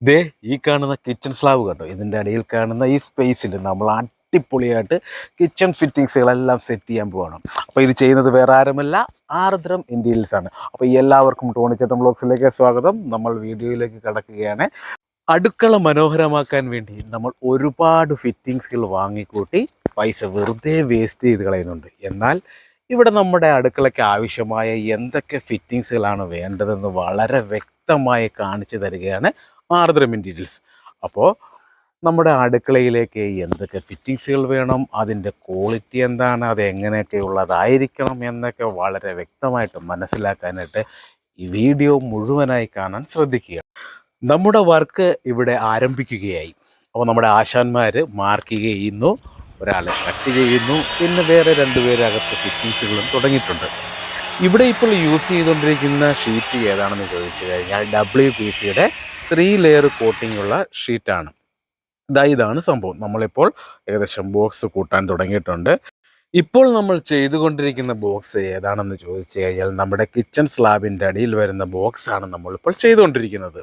ദേ ഈ കാണുന്ന kitchen slab കണ്ടോ, ഇതിൻ്റെ അടിയിൽ കാണുന്ന ഈ സ്പേസിൽ നമ്മൾ അടിപൊളിയായിട്ട് കിച്ചൺ ഫിറ്റിങ്സുകളെല്ലാം സെറ്റ് ചെയ്യാൻ പോകണം. അപ്പോൾ ഇത് ചെയ്യുന്നത് വേറെ ആരുമല്ല, ആർദ്രം ഇന്റീരിയൽസ് ആണ്. അപ്പോൾ എല്ലാവർക്കും ടോണിച്ചേട്ടൻ വ്ളോഗ്സിലേക്ക് സ്വാഗതം. നമ്മൾ വീഡിയോയിലേക്ക് കടക്കുകയാണ്. അടുക്കള മനോഹരമാക്കാൻ വേണ്ടി നമ്മൾ ഒരുപാട് ഫിറ്റിങ്സുകൾ വാങ്ങിക്കൂട്ടി പൈസ വെറുതെ വേസ്റ്റ് ചെയ്ത് കളയുന്നുണ്ട്. എന്നാൽ ഇവിടെ നമ്മുടെ അടുക്കളയ്ക്ക് ആവശ്യമായ എന്തൊക്കെ ഫിറ്റിങ്സുകളാണ് വേണ്ടതെന്ന് വളരെ വ്യക്തമായി കാണിച്ചു തരികയാണ് ആർദ്രം ഇന്റീരിയൽസ്. അപ്പോൾ നമ്മുടെ അടുക്കളയിലേക്ക് എന്തൊക്കെ ഫിറ്റിങ്സുകൾ വേണം, അതിൻ്റെ ക്വാളിറ്റി എന്താണ്, അത് എങ്ങനെയൊക്കെ ഉള്ളതായിരിക്കണം എന്നൊക്കെ വളരെ വ്യക്തമായിട്ട് മനസ്സിലാക്കാനായിട്ട് ഈ വീഡിയോ മുഴുവനായി കാണാൻ ശ്രദ്ധിക്കുക. നമ്മുടെ വർക്ക് ഇവിടെ ആരംഭിക്കുകയായി. അപ്പോൾ നമ്മുടെ ആശാന്മാർ മാർക്ക് ചെയ്യുന്നു, ഒരാൾ കട്ട് ചെയ്യുന്നു, പിന്നെ വേറെ രണ്ടുപേരകത്ത് ഫിറ്റിങ്സുകളും തുടങ്ങിയിട്ടുണ്ട്. ഇവിടെ ഇപ്പോൾ യൂസ് ചെയ്തുകൊണ്ടിരിക്കുന്ന ഷീറ്റ് ഏതാണെന്ന് ചോദിച്ചു കഴിഞ്ഞാൽ WPCയുടെ 3 ലെയർ കോട്ടിംഗ് ഉള്ള ഷീറ്റാണ്. ഇതാണ് സംഭവം. നമ്മളിപ്പോൾ ഏകദേശം ബോക്സ് കൂട്ടാൻ തുടങ്ങിയിട്ടുണ്ട്. ഇപ്പോൾ നമ്മൾ ചെയ്തുകൊണ്ടിരിക്കുന്ന ബോക്സ് ഏതാണെന്ന് ചോദിച്ചു കഴിഞ്ഞാൽ നമ്മുടെ കിച്ചൺ സ്ലാബിൻ്റെ അടിയിൽ വരുന്ന ബോക്സാണ് നമ്മളിപ്പോൾ ചെയ്തുകൊണ്ടിരിക്കുന്നത്.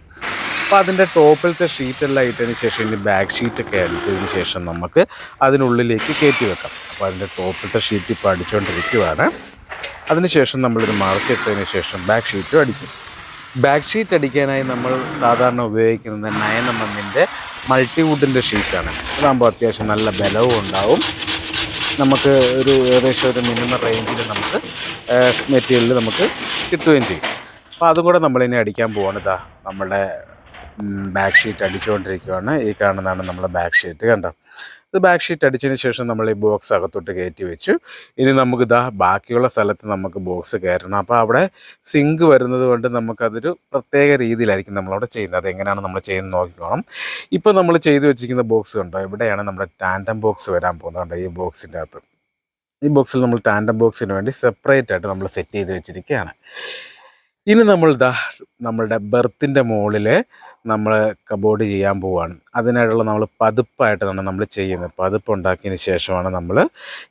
അപ്പോൾ അതിൻ്റെ ടോപ്പിലത്തെ ഷീറ്റെല്ലാം ഇട്ടതിന് ശേഷം ഇനി ബാക്ക് ഷീറ്റൊക്കെ അടിച്ചതിന് ശേഷം നമുക്ക് അതിനുള്ളിലേക്ക് കയറ്റി വെക്കാം. അപ്പോൾ അതിൻ്റെ ടോപ്പിലത്തെ ഷീറ്റ് ഇപ്പോൾ അടിച്ചുകൊണ്ടിരിക്കുകയാണ്. അതിനുശേഷം നമ്മളിത് മറച്ചിട്ടതിന് ശേഷം ബാക്ക് ഷീറ്റും അടിക്കും. ബാക്ക് ഷീറ്റ് അടിക്കാനായി നമ്മൾ സാധാരണ ഉപയോഗിക്കുന്നത് 9mm മൾട്ടിവുഡിൻ്റെ ഷീറ്റാണ്. അതാകുമ്പോൾ അത്യാവശ്യം നല്ല ബലവും ഉണ്ടാവും. നമുക്ക് ഏകദേശം ഒരു മിനിമം റേഞ്ചിൽ നമുക്ക് മെറ്റീരിയൽ നമുക്ക് കിട്ടുകയും ചെയ്യും. അപ്പോൾ അതും കൂടെ നമ്മളിനി അടിക്കാൻ പോവാണ്. നമ്മുടെ ബാക്ക് ഷീറ്റ് അടിച്ചുകൊണ്ടിരിക്കുകയാണ്. ഈ കാണുന്നതാണ് നമ്മുടെ ബാക്ക് ഷീറ്റ്. കണ്ടോ, ഇത് ബാക്ക് ഷീറ്റ് അടിച്ചതിന് ശേഷം നമ്മൾ ഈ ബോക്സ് അകത്തോട്ട് കയറ്റി വെച്ചു. ഇനി നമുക്ക് ബാക്കിയുള്ള സ്ഥലത്ത് നമുക്ക് ബോക്സ് കയറണം. അപ്പോൾ അവിടെ സിങ്ക് വരുന്നത് കൊണ്ട് നമുക്കതൊരു പ്രത്യേക രീതിയിലായിരിക്കും നമ്മളവിടെ ചെയ്യുന്നത്. അതെങ്ങനെയാണ് നമ്മൾ ചെയ്യുന്നത് നോക്കിക്കോണം. ഇപ്പോൾ നമ്മൾ ചെയ്തു വെച്ചിരിക്കുന്ന ബോക്സ് കണ്ടോ, ഇവിടെയാണ് നമ്മുടെ ടാൻഡം ബോക്സ് വരാൻ പോകുന്നത്. കണ്ടോ, ഈ ബോക്സിൻ്റെ അകത്ത്, ഈ ബോക്സിൽ നമ്മൾ ടാൻഡം ബോക്സിന് വേണ്ടി സെപ്പറേറ്റ് ആയിട്ട് നമ്മൾ സെറ്റ് ചെയ്ത് വെച്ചിരിക്കുകയാണ്. ഇനി നമ്മളുടെ ബെർത്തിൻ്റെ മുകളിൽ നമ്മൾ കബോർഡ് ചെയ്യാൻ പോവുകയാണ്. അതിനായിട്ടുള്ള നമ്മൾ പതിപ്പായിട്ടാണ് നമ്മൾ ചെയ്യുന്നത്. പതിപ്പ് ഉണ്ടാക്കിയതിന് ശേഷമാണ് നമ്മൾ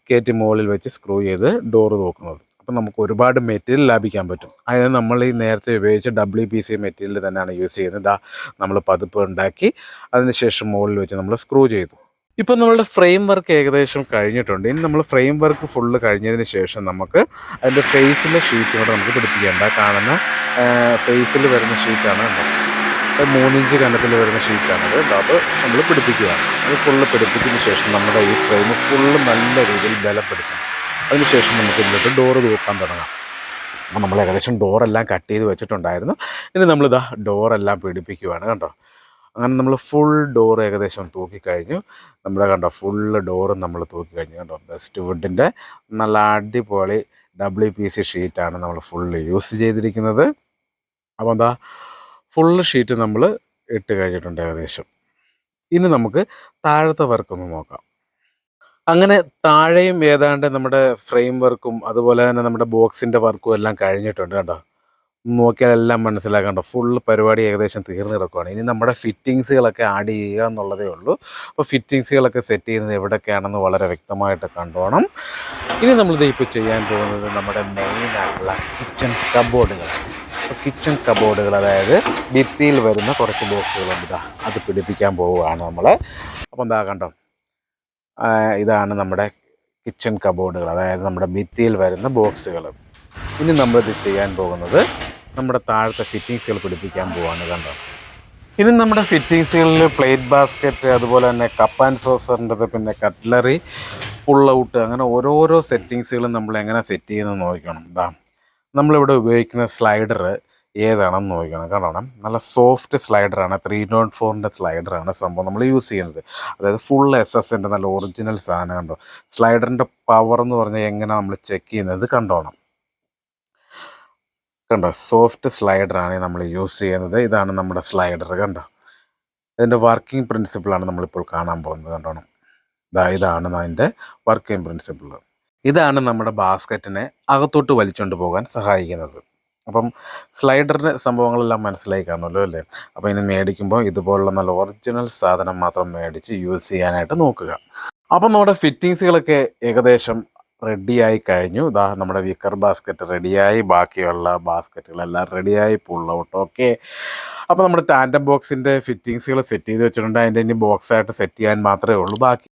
കയറ്റി മുകളിൽ വെച്ച് സ്ക്രൂ ചെയ്ത് ഡോറ് നോക്കുന്നത്. അപ്പം നമുക്ക് ഒരുപാട് മെറ്റീരിയൽ ലാഭിക്കാൻ പറ്റും. അതിന് നമ്മൾ ഈ നേരത്തെ ഉപയോഗിച്ച WPC മെറ്റീരിയൽ തന്നെയാണ് യൂസ് ചെയ്യുന്നത്. നമ്മൾ പതിപ്പ് ഉണ്ടാക്കി അതിന് ശേഷം മുകളിൽ വെച്ച് നമ്മൾ സ്ക്രൂ ചെയ്തു. ഇപ്പം നമ്മളുടെ ഫ്രെയിം വർക്ക് ഏകദേശം കഴിഞ്ഞിട്ടുണ്ട്. ഇനി നമ്മൾ ഫ്രെയിം വർക്ക് ഫുള്ള് കഴിഞ്ഞതിന് ശേഷം നമുക്ക് അതിൻ്റെ ഫേസിലെ ഷീറ്റ് കൂടെ നമുക്ക് പിടിപ്പിക്കേണ്ട. കാണുന്ന ഫേസിൽ വരുന്ന ഷീറ്റാണ്, 3 ഇഞ്ച് കനത്തിൽ വരുന്ന ഷീറ്റാണത്. അത് നമ്മൾ പിടിപ്പിക്കുകയാണ്. അത് ഫുള്ള് പിടിപ്പിച്ചതിന് ശേഷം നമ്മുടെ ഈ ഫ്രെയിം ഫുള്ള് നല്ല രീതിയിൽ ബലപ്പെടുത്തണം. അതിനുശേഷം നമുക്ക് ഇതിലോട്ട് ഡോറ് തൂക്കാൻ തുടങ്ങാം. അപ്പോൾ നമ്മൾ ഏകദേശം ഡോറെല്ലാം കട്ട് ചെയ്ത് വെച്ചിട്ടുണ്ടായിരുന്നു. ഇനി നമ്മൾ ഡോറെല്ലാം പിടിപ്പിക്കുകയാണ്. കണ്ടോ, അങ്ങനെ നമ്മൾ ഫുൾ ഡോർ ഏകദേശം തൂക്കിക്കഴിഞ്ഞു. നമ്മൾ കണ്ടോ, ഫുള്ള് ഡോറും നമ്മൾ തൂക്കിക്കഴിഞ്ഞു. കണ്ടോ, ബെസ്റ്റ് വുഡിൻ്റെ നല്ല അടിപൊളി WPC ഷീറ്റാണ് നമ്മൾ ഫുള്ള് യൂസ് ചെയ്തിരിക്കുന്നത്. അപ്പോൾ ഫുള്ള് ഷീറ്റ് നമ്മൾ ഇട്ട് കഴിഞ്ഞിട്ടുണ്ട് ഏകദേശം. ഇനി നമുക്ക് താഴത്തെ വർക്കൊന്ന് നോക്കാം. അങ്ങനെ താഴെയും ഏതാണ്ട് നമ്മുടെ ഫ്രെയിം വർക്കും അതുപോലെ തന്നെ നമ്മുടെ ബോക്സിൻ്റെ വർക്കും എല്ലാം കഴിഞ്ഞിട്ടുണ്ട്. കണ്ടോ, നോക്കിയാൽ എല്ലാം മനസ്സിലാക്കണ്ടോ, ഫുൾ പരിപാടി ഏകദേശം തീർന്നു കിടക്കുകയാണ്. ഇനി നമ്മുടെ ഫിറ്റിങ്സുകളൊക്കെ ആഡ് ചെയ്യുക എന്നുള്ളതേ ഉള്ളൂ. അപ്പോൾ ഫിറ്റിങ്സുകളൊക്കെ സെറ്റ് ചെയ്യുന്നത് എവിടെയൊക്കെയാണെന്ന് വളരെ വ്യക്തമായിട്ട് കണ്ടോണം. ഇനി നമ്മളിത് ഇപ്പോൾ ചെയ്യാൻ പോകുന്നത് നമ്മുടെ മെയിനായിട്ടുള്ള കിച്ചൺ കബോർഡുകൾ. അപ്പോൾ കിച്ചൺ കബോർഡുകൾ, അതായത് ഭിത്തിയിൽ വരുന്ന കുറച്ച് ബോക്സുകളുണ്ട്, അത് പിടിപ്പിക്കാൻ പോവുകയാണ് നമ്മൾ. അപ്പോൾ കണ്ടോ, ഇതാണ് നമ്മുടെ കിച്ചൺ കബോർഡുകൾ, അതായത് നമ്മുടെ ഭിത്തിയിൽ വരുന്ന ബോക്സുകൾ. ഇനി നമ്മളിത് ചെയ്യാൻ പോകുന്നത് നമ്മുടെ താഴത്തെ ഫിറ്റിങ്സുകൾ പിടിപ്പിക്കാൻ പോവാണ്. കണ്ടോ, ഇനി നമ്മുടെ ഫിറ്റിങ്സുകളിൽ പ്ലേറ്റ് ബാസ്ക്കറ്റ്, അതുപോലെ തന്നെ കപ്പ് ആൻഡ് സോസറിൻ്റെത്, പിന്നെ കട്ട്ലറി, പുൾ ഔട്ട്, അങ്ങനെ ഓരോരോ സെറ്റിങ്സുകളും നമ്മൾ എങ്ങനെ സെറ്റ് ചെയ്യുന്നത് നോക്കണം. നമ്മളിവിടെ ഉപയോഗിക്കുന്ന സ്ലൈഡർ ഏതാണെന്ന് നോക്കണം. കാരണം നല്ല സോഫ്റ്റ് സ്ലൈഡറാണ്, 304ൻ്റെ സ്ലൈഡറാണ് സംഭവം നമ്മൾ യൂസ് ചെയ്യുന്നത്. അതായത് ഫുൾ SS നല്ല ഒറിജിനൽ സാധനം. കണ്ടോ, സ്ലൈഡറിൻ്റെ പവർ എന്ന് പറഞ്ഞാൽ എങ്ങനെ നമ്മൾ ചെക്ക് ചെയ്യുന്നത് കണ്ടോണം. കണ്ടോ, സോഫ്റ്റ് സ്ലൈഡറാണ് നമ്മൾ യൂസ് ചെയ്യുന്നത്. ഇതാണ് നമ്മുടെ സ്ലൈഡർ. കണ്ടോ, ഇതിൻ്റെ വർക്കിംഗ് പ്രിൻസിപ്പിളാണ് നമ്മളിപ്പോൾ കാണാൻ പോകുന്നത്. കണ്ടോണം, ഇതാണ് അതിൻ്റെ വർക്കിംഗ് പ്രിൻസിപ്പിൾ. ഇതാണ് നമ്മുടെ ബാസ്ക്കറ്റിനെ അകത്തോട്ട് വലിച്ചുകൊണ്ട് പോകാൻ സഹായിക്കുന്നത്. അപ്പം സ്ലൈഡറിൻ്റെ സംഭവങ്ങളെല്ലാം മനസ്സിലായി കാണുമല്ലോ അല്ലേ. അപ്പോൾ ഇനി മേടിക്കുമ്പോൾ ഇതുപോലുള്ള നല്ല ഒറിജിനൽ സാധനം മാത്രം മേടിച്ച് യൂസ് ചെയ്യാനായിട്ട് നോക്കുക. അപ്പം നമ്മുടെ ഫിറ്റിങ്സുകളൊക്കെ ഏകദേശം റെഡിയായി കഴിഞ്ഞു. ഇതാ നമ്മുടെ വിക്കർ ബാസ്ക്കറ്റ് റെഡിയായി, ബാക്കിയുള്ള ബാസ്ക്കറ്റുകളെല്ലാം റെഡിയായി, പുൾ ഔട്ട് ഓക്കെ. അപ്പോൾ നമ്മുടെ ടാൻഡം ബോക്സിൻ്റെ ഫിറ്റിങ്സുകൾ സെറ്റ് ചെയ്ത് വെച്ചിട്ടുണ്ട്. അതിൻ്റെ ഇനി ബോക്സായിട്ട് സെറ്റ് ചെയ്യാൻ മാത്രമേ ഉള്ളൂ ബാക്കി.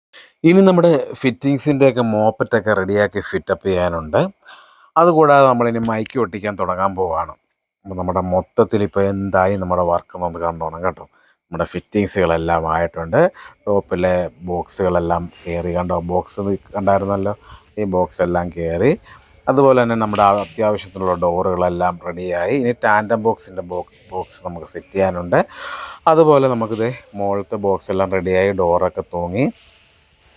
ഇനി നമ്മുടെ ഫിറ്റിങ്സിൻ്റെയൊക്കെ മോപ്പറ്റൊക്കെ റെഡിയാക്കി ഫിറ്റപ്പ് ചെയ്യാനുണ്ട്. അതുകൂടാതെ നമ്മളിനി മൈക്ക് ഒട്ടിക്കാൻ തുടങ്ങാൻ പോവുകയാണ്. അപ്പോൾ നമ്മുടെ മൊത്തത്തിൽ ഇപ്പോൾ എന്തായി നമ്മുടെ വർക്ക് എന്നൊന്ന് കണ്ടോണം കേട്ടോ. നമ്മുടെ ഫിറ്റിങ്സുകളെല്ലാം ആയിട്ടുണ്ട്. ടോപ്പിലെ ബോക്സുകളെല്ലാം കയറി കണ്ടോ, ബോക്സ് കണ്ടായിരുന്നല്ലോ, ഈ ബോക്സ് എല്ലാം കയറി. അതുപോലെ തന്നെ നമ്മുടെ അത്യാവശ്യത്തിനുള്ള ഡോറുകളെല്ലാം റെഡിയായി. ഇനി ടാൻഡം ബോക്സിൻ്റെ ബോക്സ് നമുക്ക് സെറ്റ് ചെയ്യാനുണ്ട്. അതുപോലെ നമുക്കിത് മുകളിലത്തെ ബോക്സ് എല്ലാം റെഡിയായി, ഡോറൊക്കെ തൂങ്ങി.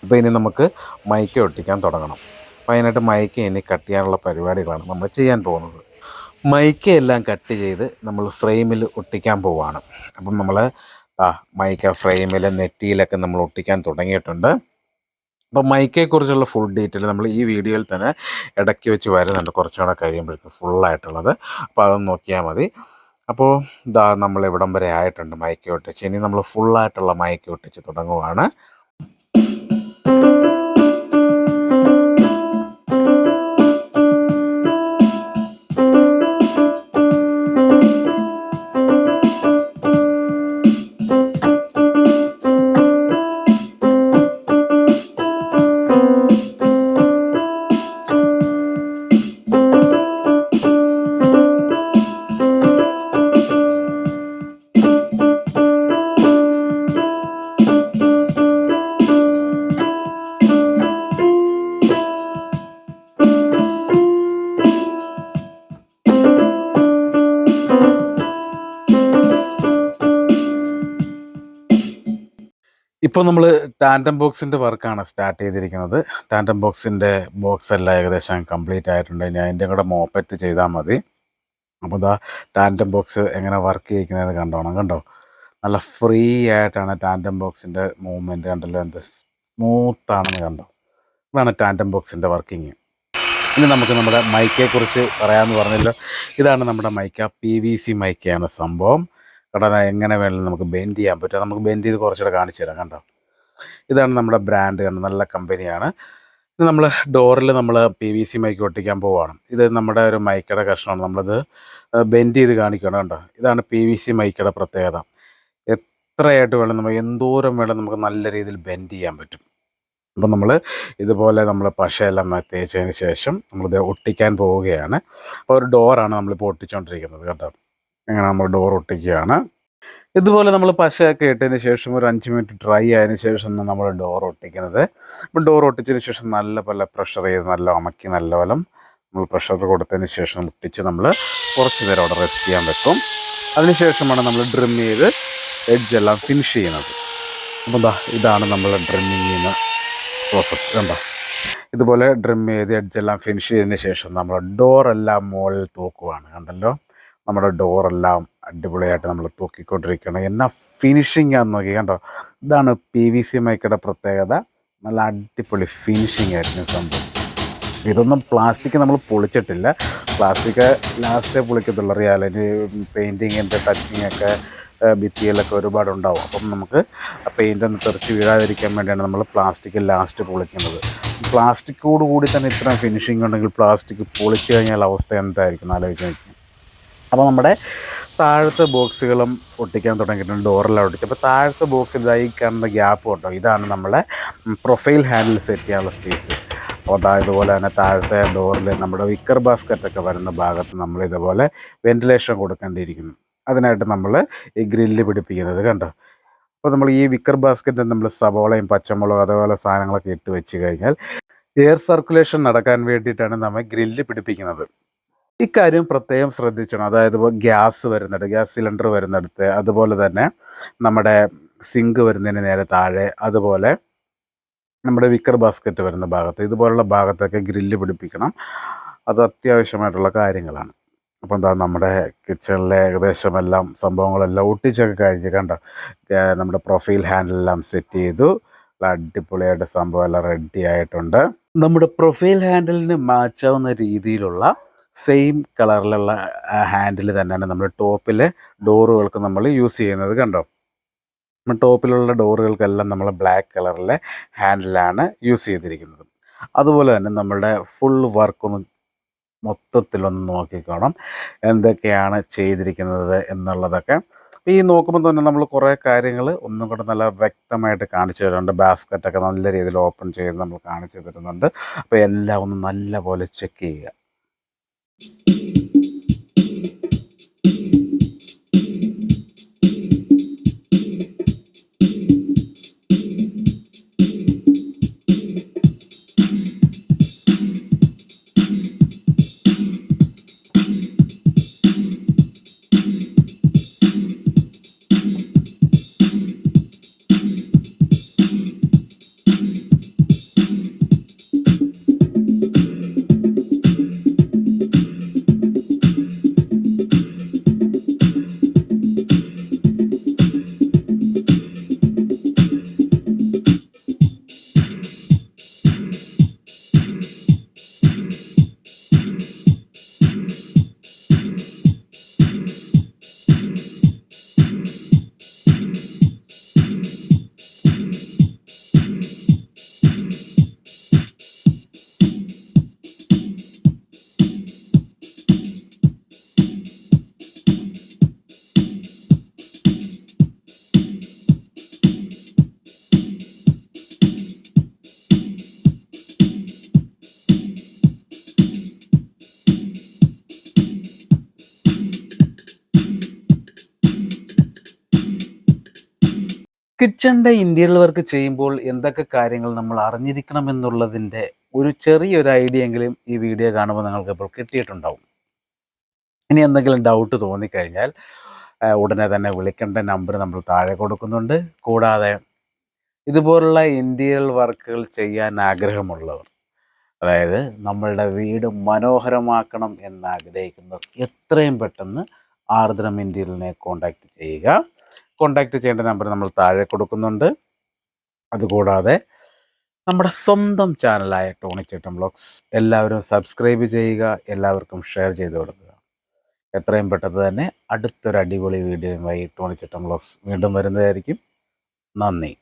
അപ്പോൾ ഇനി നമുക്ക് മൈക്ക് ഒട്ടിക്കാൻ തുടങ്ങണം. അപ്പോൾ അതിനായിട്ട് മൈക്ക് ഇനി കട്ട് ചെയ്യാനുള്ള പരിപാടികളാണ് നമ്മൾ ചെയ്യാൻ പോകുന്നത്. മൈക്ക് എല്ലാം കട്ട് ചെയ്ത് നമ്മൾ ഫ്രെയിമിൽ ഒട്ടിക്കാൻ പോവുകയാണ്. അപ്പം നമ്മൾ മൈക്ക ഫ്രെയിമിൽ നെറ്റിയിലൊക്കെ നമ്മൾ ഒട്ടിക്കാൻ തുടങ്ങിയിട്ടുണ്ട്. അപ്പോൾ മൈക്കയെക്കുറിച്ചുള്ള ഫുൾ ഡീറ്റെയിൽ നമ്മൾ ഈ വീഡിയോയിൽ തന്നെ ഇടയ്ക്ക് വെച്ച് വരുന്നുണ്ട്, കുറച്ചുകൂടെ കഴിയുമ്പോഴേക്കും ഫുള്ളായിട്ടുള്ളത്. അപ്പോൾ അതൊന്ന് നോക്കിയാൽ മതി. അപ്പോൾ നമ്മൾ ഇവിടം വരെ ആയിട്ടുണ്ട് മൈക്ക് ഒട്ടിച്ച്. ഇനി നമ്മൾ ഫുള്ളായിട്ടുള്ള മൈക്ക് ഒട്ടിച്ച് തുടങ്ങുവാണ്. ഇപ്പോൾ നമ്മൾ ടാൻഡം ബോക്സിൻ്റെ വർക്കാണ് സ്റ്റാർട്ട് ചെയ്തിരിക്കുന്നത്. ടാൻഡം ബോക്സിൻ്റെ ബോക്സ് എല്ലാം ഏകദേശം കംപ്ലീറ്റ് ആയിട്ടുണ്ട്. ഇനി അതിൻ്റെ കൂടെ മോപ്പറ്റ് ചെയ്താൽ മതി. അപ്പോൾ ടാൻഡം ബോക്സ് എങ്ങനെ വർക്ക് ചെയ്യിക്കുന്നത് കണ്ടോ. നല്ല ഫ്രീ ആയിട്ടാണ് ടാൻഡം ബോക്സിൻ്റെ മൂവ്മെൻറ്റ്. കണ്ടല്ലോ, എന്ത് സ്മൂത്താണെന്ന് കണ്ടോ. ഇതാണ് ടാൻഡം ബോക്സിൻ്റെ വർക്കിങ്. ഇനി നമുക്ക് നമ്മുടെ മൈക്കയെക്കുറിച്ച് പറയാമെന്ന് പറഞ്ഞല്ലോ. ഇതാണ് നമ്മുടെ മൈക്ക, PVC മൈക്കയാണ് സംഭവം. കണ്ടോ, എങ്ങനെ വേണമെങ്കിലും നമുക്ക് ബെൻഡ് ചെയ്യാൻ പറ്റും. നമുക്ക് ബെൻഡ് ചെയ്ത് കുറച്ചുകൂടെ കാണിച്ചു തരാം. കണ്ടോ, ഇതാണ് നമ്മുടെ ബ്രാൻഡ്. കണ്ടോ, നല്ല കമ്പനിയാണ്. ഇത് നമ്മൾ ഡോറിൽ നമ്മൾ PVC മൈക്ക് ഒട്ടിക്കാൻ പോവുകയാണ്. ഇത് നമ്മുടെ ഒരു മൈക്കയുടെ കഷ്ണമാണ്. നമ്മളത് ബെൻഡ് ചെയ്ത് കാണിക്കണം. കണ്ടോ, ഇതാണ് PVC മൈക്കയുടെ പ്രത്യേകത. എത്രയായിട്ട് വേണം, നമ്മൾ എന്തോരം വേണം, നമുക്ക് നല്ല രീതിയിൽ ബെൻഡ് ചെയ്യാൻ പറ്റും. അപ്പം നമ്മൾ ഇതുപോലെ നമ്മൾ പശയെല്ലാം തേച്ചതിന് ശേഷം നമ്മളിത് ഒട്ടിക്കാൻ പോവുകയാണ്. അപ്പോൾ ഒരു ഡോറാണ് നമ്മളിപ്പോൾ ഒട്ടിച്ചുകൊണ്ടിരിക്കുന്നത്. കേട്ടോ, അങ്ങനെ നമ്മൾ ഡോർ ഒട്ടിക്കുകയാണ്. ഇതുപോലെ നമ്മൾ പശയൊക്കെ ഇട്ടതിന് ശേഷം ഒരു 5 മിനിറ്റ് ഡ്രൈ ആയതിനു ശേഷം നമ്മൾ ഡോർ ഒട്ടിക്കുന്നത്. അപ്പോൾ ഡോർ ഒട്ടിച്ചതിന് ശേഷം നല്ല പ്രഷർ ചെയ്ത് നല്ല അമക്കി നല്ലപോലെ നമ്മൾ പ്രഷർ കൊടുത്തതിന് ശേഷം ഒട്ടിച്ച് നമ്മൾ കുറച്ച് നേരം അവിടെ റെസ്റ്റ് ചെയ്യാൻ വെക്കും. അതിനുശേഷമാണ് നമ്മൾ ഡ്രിം ചെയ്ത് എഡ്ജെല്ലാം ഫിനിഷ് ചെയ്യുന്നത്. അപ്പോൾ ഇതാണ് നമ്മൾ ഡ്രിമ്മിങ് ചെയ്യുന്ന പ്രോസസ്സ്. കണ്ടോ, ഇതുപോലെ ഡ്രിം ചെയ്ത് എഡ്ജെല്ലാം ഫിനിഷ് ചെയ്തതിന് ശേഷം നമ്മൾ ഡോറെല്ലാം മുകളിൽ തൂക്കുവാണ്. കണ്ടല്ലോ, നമ്മുടെ ഡോറെല്ലാം അടിപൊളിയായിട്ട് നമ്മൾ തൂക്കിക്കൊണ്ടിരിക്കുകയാണ്. എന്നാ ഫിനിഷിംഗ് ആണെന്ന് നോക്കി. കണ്ടോ, ഇതാണ് PVC മൈക്കയുടെ പ്രത്യേകത. നല്ല അടിപൊളി ഫിനിഷിംഗ് ആയിരിക്കും സംഭവം. ഇതൊന്നും പ്ലാസ്റ്റിക് നമ്മൾ പൊളിച്ചിട്ടില്ല. പ്ലാസ്റ്റിക് ലാസ്റ്റേ പൊളിക്കത്തുള്ളൂ. അറിയാലോ, പെയിൻറ്റിങ്ങിൻ്റെ ടച്ചിങ്ങൊക്കെ ഭിത്തിയിലൊക്കെ ഒരുപാടുണ്ടാവും. അപ്പം നമുക്ക് പെയിൻ്റൊന്ന് തെറിച്ച് വീഴാതിരിക്കാൻ വേണ്ടിയാണ് നമ്മൾ പ്ലാസ്റ്റിക് ലാസ്റ്റ് പൊളിക്കുന്നത്. പ്ലാസ്റ്റിക്കോട് കൂടി തന്നെ ഇത്രയും ഫിനിഷിംഗ് ഉണ്ടെങ്കിൽ പ്ലാസ്റ്റിക് പൊളിച്ചു കഴിഞ്ഞാൽ അവസ്ഥ എന്തായിരിക്കും ആലോചിച്ച് നോക്കി. അപ്പോൾ നമ്മുടെ താഴത്തെ ബോക്സുകളും ഒട്ടിക്കാൻ തുടങ്ങിയിട്ടുണ്ട്. ഡോറെല്ലാം ഒട്ടിച്ച്. അപ്പോൾ താഴത്തെ ബോക്സിൽ ഇതായി കാണുന്ന ഗ്യാപ്പ് കേട്ടോ, ഇതാണ് നമ്മളെ പ്രൊഫൈൽ ഹാൻഡിൽ സെറ്റ് ചെയ്യാനുള്ള സ്പേസ്. അപ്പോൾ ഇതുപോലെ തന്നെ താഴത്തെ ഡോറിൽ നമ്മുടെ വിക്കർ ബാസ്ക്കറ്റൊക്കെ വരുന്ന ഭാഗത്ത് നമ്മൾ ഇതുപോലെ വെൻറ്റിലേഷൻ കൊടുക്കേണ്ടിയിരിക്കുന്നു. അതിനായിട്ട് നമ്മൾ ഈ ഗ്രില്ല് പിടിപ്പിക്കുന്നത്. കണ്ടോ, അപ്പോൾ നമ്മൾ ഈ വിക്കർ ബാസ്ക്കറ്റിൽ നമ്മൾ സവോളയും പച്ചമുളകും അതുപോലെ സാധനങ്ങളൊക്കെ ഇട്ട് വെച്ച് കഴിഞ്ഞാൽ എയർ സർക്കുലേഷൻ നടക്കാൻ വേണ്ടിയിട്ടാണ് നമ്മൾ ഗ്രില്ല് പിടിപ്പിക്കുന്നത്. ഇക്കാര്യം പ്രത്യേകം ശ്രദ്ധിക്കണം. അതായത് ഇപ്പോൾ ഗ്യാസ് സിലിണ്ടർ വരുന്നിടത്ത്, അതുപോലെ തന്നെ നമ്മുടെ സിങ്ക് വരുന്നതിന് നേരെ താഴെ, അതുപോലെ നമ്മുടെ വിക്കർ ബാസ്ക്കറ്റ് വരുന്ന ഭാഗത്ത്, ഇതുപോലുള്ള ഭാഗത്തൊക്കെ ഗ്രില്ല് പിടിപ്പിക്കണം. അത് അത്യാവശ്യമായിട്ടുള്ള കാര്യങ്ങളാണ്. അപ്പോൾ നമ്മുടെ കിച്ചണിലെ ഏകദേശം എല്ലാം സംഭവങ്ങളെല്ലാം ഒട്ടിച്ചൊക്കെ കഴിഞ്ഞ്. കണ്ടോ, നമ്മുടെ പ്രൊഫൈൽ ഹാൻഡിലെല്ലാം സെറ്റ് ചെയ്തു. അടിപൊളിയായിട്ട് സംഭവം എല്ലാം റെഡി ആയിട്ടുണ്ട്. നമ്മുടെ പ്രൊഫൈൽ ഹാൻഡിലിന് മാച്ചാവുന്ന രീതിയിലുള്ള സെയിം കളറിലുള്ള ഹാൻഡിൽ തന്നെയാണ് നമ്മൾ ടോപ്പിലെ ഡോറുകൾക്ക് നമ്മൾ യൂസ് ചെയ്യുന്നത്. കണ്ടോ, ടോപ്പിലുള്ള ഡോറുകൾക്കെല്ലാം നമ്മൾ ബ്ലാക്ക് കളറിലെ ഹാൻഡിലാണ് യൂസ് ചെയ്തിരിക്കുന്നത്. അതുപോലെ തന്നെ നമ്മളുടെ ഫുൾ വർക്കൊന്ന് മൊത്തത്തിലൊന്ന് നോക്കിക്കോണം എന്തൊക്കെയാണ് ചെയ്തിരിക്കുന്നത് എന്നുള്ളതൊക്കെ. അപ്പോൾ ഈ നോക്കുമ്പോൾ തന്നെ നമ്മൾ കുറേ കാര്യങ്ങൾ ഒന്നും കൂടെ നല്ല വ്യക്തമായിട്ട് കാണിച്ചു തരുന്നുണ്ട്. ബാസ്ക്കറ്റൊക്കെ നല്ല രീതിയിൽ ഓപ്പൺ ചെയ്ത് നമ്മൾ കാണിച്ചു തരുന്നുണ്ട്. അപ്പോൾ എല്ലാം ഒന്ന് നല്ല പോലെ ചെക്ക് ചെയ്യുക. കിച്ചണിൻ്റെ ഇൻറ്റീരിയർ വർക്ക് ചെയ്യുമ്പോൾ എന്തൊക്കെ കാര്യങ്ങൾ നമ്മൾ അറിഞ്ഞിരിക്കണം എന്നുള്ളതിൻ്റെ ഒരു ചെറിയൊരു ഐഡിയ എങ്കിലും ഈ വീഡിയോ കാണുമ്പോൾ നിങ്ങൾക്ക് ഇപ്പോൾ കിട്ടിയിട്ടുണ്ടാവും. ഇനി എന്തെങ്കിലും ഡൗട്ട് തോന്നിക്കഴിഞ്ഞാൽ ഉടനെ തന്നെ വിളിക്കേണ്ട നമ്പർ നമ്മൾ താഴെ കൊടുക്കുന്നുണ്ട്. കൂടാതെ ഇതുപോലുള്ള ഇൻറ്റീരിയർ വർക്കുകൾ ചെയ്യാൻ ആഗ്രഹമുള്ളവർ, അതായത് നമ്മളുടെ വീട് മനോഹരമാക്കണം എന്നാഗ്രഹിക്കുന്നവർ എത്രയും പെട്ടെന്ന് ആർദ്രം ഇൻറ്റീരിയലിനെ കോൺടാക്റ്റ് ചെയ്യുക. കോൺടാക്റ്റ് ചെയ്യേണ്ട നമ്പർ നമ്മൾ താഴെ കൊടുക്കുന്നുണ്ട്. അതുകൂടാതെ നമ്മുടെ സ്വന്തം ചാനലായ ടോണിച്ചേട്ടൻ വ്ളോഗ്സ് എല്ലാവരും സബ്സ്ക്രൈബ് ചെയ്യുക, എല്ലാവർക്കും ഷെയർ ചെയ്ത് കൊടുക്കുക. എത്രയും പെട്ടെന്ന് തന്നെ അടുത്തൊരു അടിപൊളി വീഡിയോയുമായി ടോണിച്ചേട്ടൻ വ്ളോഗ്സ് വീണ്ടും വരുന്നതായിരിക്കും. നന്ദി.